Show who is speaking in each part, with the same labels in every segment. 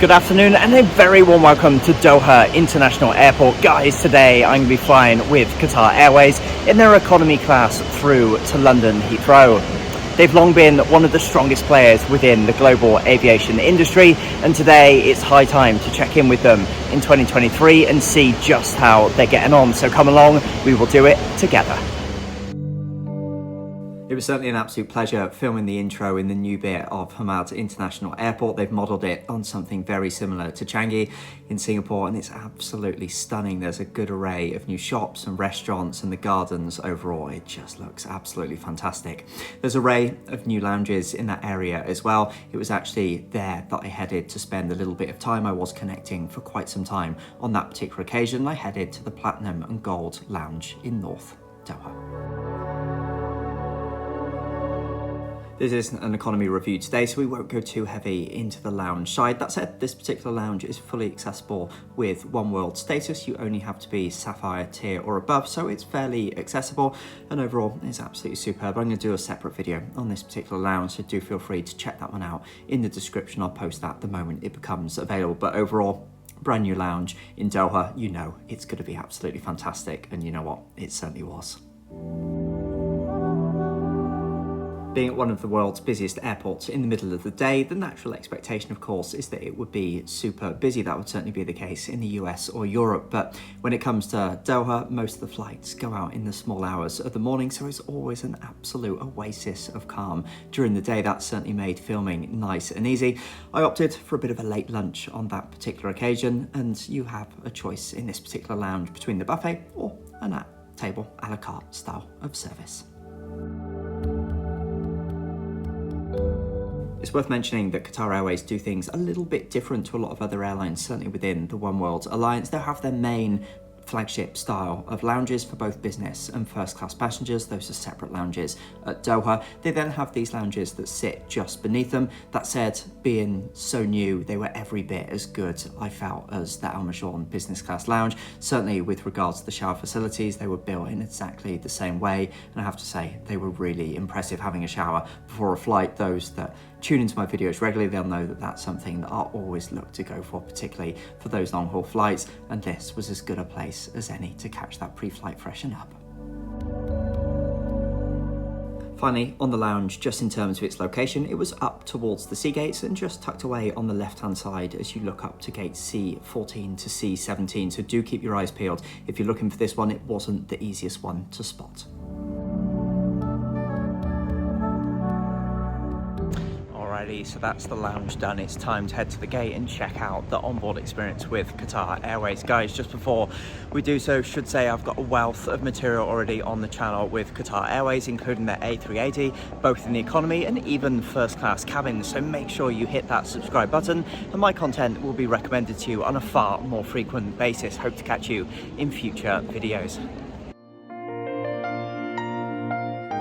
Speaker 1: good afternoon, and a very warm welcome to Doha International Airport. Guys, today I'm going to be flying with Qatar Airways in their economy class through to London Heathrow. They've long been one of the strongest players within the global aviation industry, and today it's high time to check in with them in 2023 and see just how they're getting on. So come along, we will do it together. It was certainly an absolute pleasure filming the intro in the new bit of Hamad International Airport. They've modelled it on something very similar to Changi in Singapore, and it's absolutely stunning. There's a good array of new shops and restaurants, and the gardens overall, it just looks absolutely fantastic. There's an array of new lounges in that area as well. It was actually there that I headed to spend a little bit of time. I was connecting for quite some time on that particular occasion. I headed to the Platinum and Gold Lounge in North Doha. This isn't an economy review today, so we won't go too heavy into the lounge side. That said, this particular lounge is fully accessible with One World status. You only have to be Sapphire tier or above, so it's fairly accessible, and overall it's absolutely superb. I'm going to do a separate video on this particular lounge, so do feel free to check that one out in the description. I'll post that the moment it becomes available. But overall, brand new lounge in Doha, you know it's going to be absolutely fantastic, and you know what, it certainly was. Being at one of the world's busiest airports in the middle of the day, the natural expectation, of course, is that it would be super busy. That would certainly be the case in the US or Europe. But when it comes to Doha, most of the flights go out in the small hours of the morning, so it's always an absolute oasis of calm during the day. That certainly made filming nice and easy. I opted for a bit of a late lunch on that particular occasion, and you have a choice in this particular lounge between the buffet or an at-table a la carte style of service. It's worth mentioning that Qatar Airways do things a little bit different to a lot of other airlines, certainly within the One World Alliance. They'll have their main flagship style of lounges for both business and first class passengers. Those are separate lounges at Doha. They then have these lounges that sit just beneath them. That said, being so new, they were every bit as good, I felt, as the Al Majourn business class lounge. Certainly with regards to the shower facilities, they were built in exactly the same way, and I have to say they were really impressive. Having a shower before a flight, those that tune into my videos regularly, they'll know that that's something that I always look to go for, particularly for those long haul flights, and this was as good a place as any to catch that pre-flight freshen up. Finally, on the lounge, just in terms of its location, it was up towards the sea gates and just tucked away on the left-hand side as you look up to gate C14 to C17, so do keep your eyes peeled. If you're looking for this one, it wasn't the easiest one to spot. So that's the lounge done. It's time to head to the gate and check out the onboard experience with Qatar Airways. Guys, just before we do so, should say I've got a wealth of material already on the channel with Qatar Airways, including their A380, both in the economy and even first class cabins. So make sure you hit that subscribe button, and my content will be recommended to you on a far more frequent basis. Hope to catch you in future videos.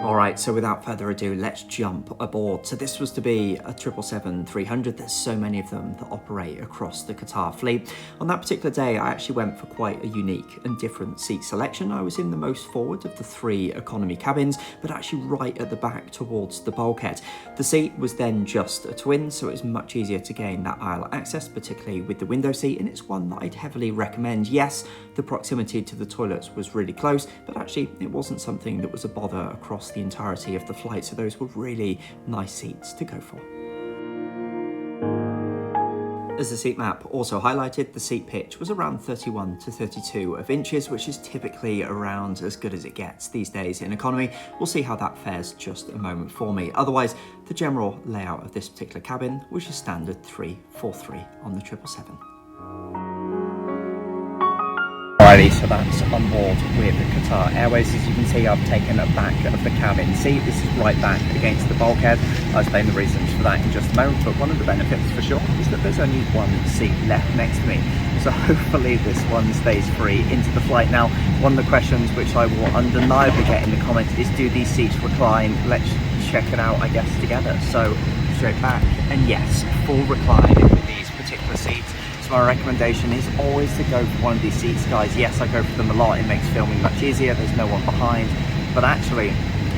Speaker 1: Alright, so without further ado, let's jump aboard. So this was to be a 777-300. There's so many of them that operate across the Qatar fleet. On that particular day, I actually went for quite a unique and different seat selection. I was in the most forward of the three economy cabins, but actually right at the back towards the bulkhead. The seat was then just a twin, so it was much easier to gain that aisle access, particularly with the window seat, and it's one that I'd heavily recommend. Yes, the proximity to the toilets was really close, but actually it wasn't something that was a bother across the entirety of the flight, so those were really nice seats to go for. As the seat map also highlighted, the seat pitch was around 31 to 32 of inches, which is typically around as good as it gets these days in economy. We'll see how that fares just a moment for me. Otherwise, the general layout of this particular cabin was your standard 343 on the 777. Alrighty, so that's on board with Qatar Airways. As you can see, I've taken a back of the cabin seat. This is right back against the bulkhead. I'll explain the reasons for that in just a moment, but one of the benefits for sure is that there's only one seat left next to me. So hopefully this one stays free into the flight. Now, one of the questions which I will undeniably get in the comments is, do these seats recline? Let's check it out, I guess, together. So straight back, and yes, full recline with these particular seats. So my recommendation is always to go for one of these seats, guys. Yes, I go for them a lot. It makes filming much easier. There's no one behind. But actually,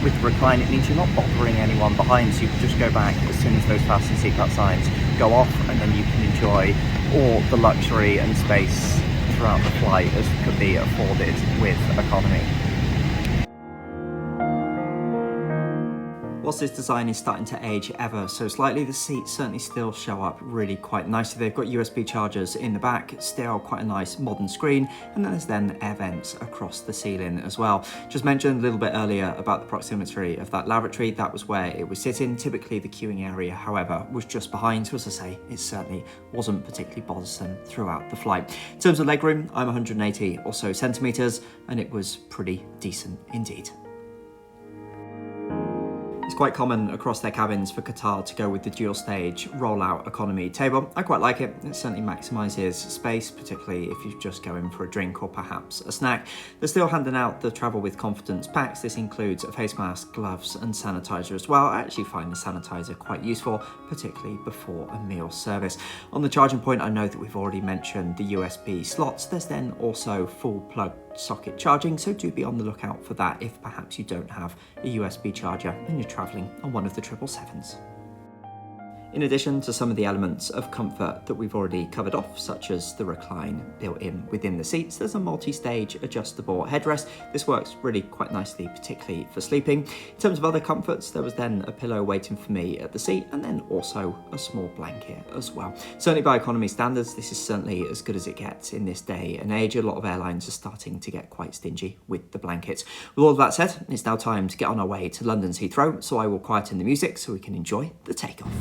Speaker 1: With the recline, it means you're not bothering anyone behind, so you can just go back as soon as those fasten seatbelt signs go off, and then you can enjoy all the luxury and space throughout the flight as could be afforded with economy. Whilst this design is starting to age ever so slightly, the seats certainly still show up really quite nicely. They've got USB chargers in the back, still quite a nice modern screen, and then there's air vents across the ceiling as well. Just mentioned a little bit earlier about the proximity of that lavatory. That was where it was sitting. Typically the queuing area, however, was just behind, so as I say, it certainly wasn't particularly bothersome throughout the flight. In terms of legroom, I'm 180 or so centimetres, and it was pretty decent indeed. It's quite common across their cabins for Qatar to go with the dual stage roll-out economy table. I quite like it. It certainly maximises space, particularly if you're just going for a drink or perhaps a snack. They're still handing out the travel with confidence packs. This includes a face mask, gloves and sanitizer as well. I actually find the sanitizer quite useful, particularly before a meal service. On the charging point, I know that we've already mentioned the USB slots. There's then also full plug socket charging, so do be on the lookout for that if perhaps you don't have a USB charger and you're travelling on one of the 777s. In addition to some of the elements of comfort that we've already covered off, such as the recline built in within the seats, there's a multi-stage adjustable headrest. This works really quite nicely, particularly for sleeping. In terms of other comforts, there was then a pillow waiting for me at the seat, and then also a small blanket as well. Certainly by economy standards, this is certainly as good as it gets in this day and age. A lot of airlines are starting to get quite stingy with the blankets. With all of that said, it's now time to get on our way to London's Heathrow, so I will quieten the music so we can enjoy the takeoff.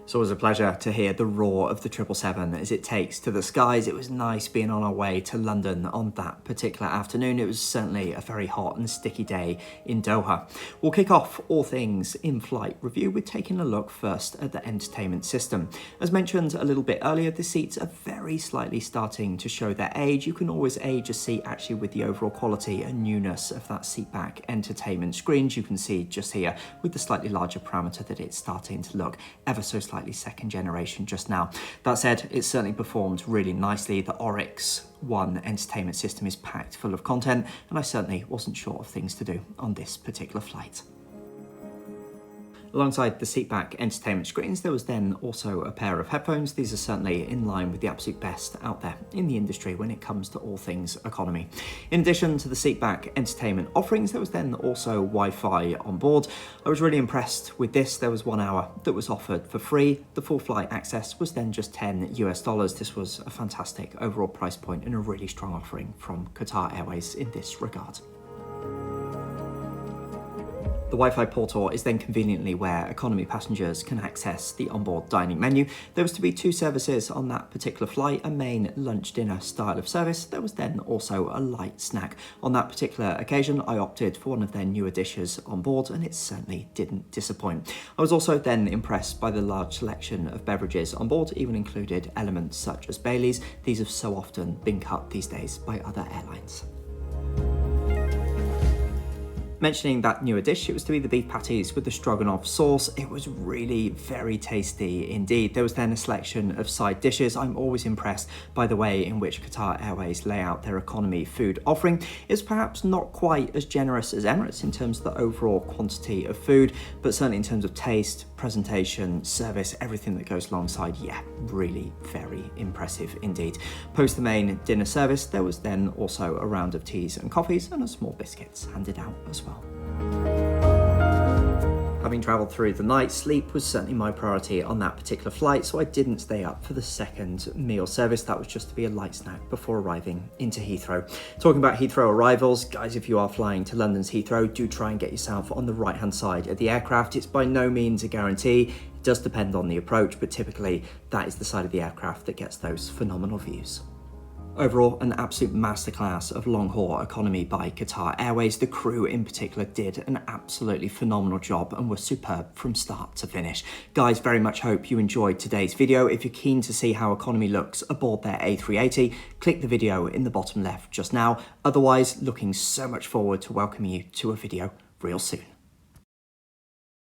Speaker 1: It's always a pleasure to hear the roar of the 777 as it takes to the skies. It was nice being on our way to London on that particular afternoon. It was certainly a very hot and sticky day in Doha. We'll kick off all things in-flight review with taking a look first at the entertainment system. As mentioned a little bit earlier, the seats are very slightly starting to show their age. You can always age a seat actually with the overall quality and newness of that seat back entertainment screens. You can see just here with the slightly larger parameter that it's starting to look ever so slightly second generation just now. That said, it certainly performed really nicely. The Oryx One entertainment system is packed full of content, and I certainly wasn't short of things to do on this particular flight. Alongside the seatback entertainment screens, there was then also a pair of headphones. These are certainly in line with the absolute best out there in the industry when it comes to all things economy. In addition to the seatback entertainment offerings, there was then also Wi-Fi on board. I was really impressed with this. There was 1 hour that was offered for free. The full flight access was then just $10. This was a fantastic overall price point and a really strong offering from Qatar Airways in this regard. The Wi-Fi portal is then conveniently where economy passengers can access the onboard dining menu. There was to be 2 services on that particular flight, a main lunch-dinner style of service. There was then also a light snack. On that particular occasion, I opted for one of their newer dishes on board, and it certainly didn't disappoint. I was also then impressed by the large selection of beverages on board, even included elements such as Baileys. These have so often been cut these days by other airlines. Mentioning that newer dish, it was to be the beef patties with the stroganoff sauce. It was really very tasty indeed. There was then a selection of side dishes. I'm always impressed by the way in which Qatar Airways lay out their economy food offering. It's perhaps not quite as generous as Emirates in terms of the overall quantity of food, but certainly in terms of taste, presentation, service, everything that goes alongside, yeah, really very impressive indeed. Post the main dinner service, there was then also a round of teas and coffees and a small biscuits handed out as well. Having travelled through the night, sleep was certainly my priority on that particular flight, so I didn't stay up for the second meal service. That was just to be a light snack before arriving into Heathrow. Talking about Heathrow arrivals, guys, if you are flying to London's Heathrow, do try and get yourself on the right-hand side of the aircraft. It's by no means a guarantee. It does depend on the approach, but typically that is the side of the aircraft that gets those phenomenal views. Overall, an absolute masterclass of long-haul economy by Qatar Airways. The crew in particular did an absolutely phenomenal job and were superb from start to finish. Guys, very much hope you enjoyed today's video. If you're keen to see how economy looks aboard their A380, click the video in the bottom left just now. Otherwise, looking so much forward to welcoming you to a video real soon.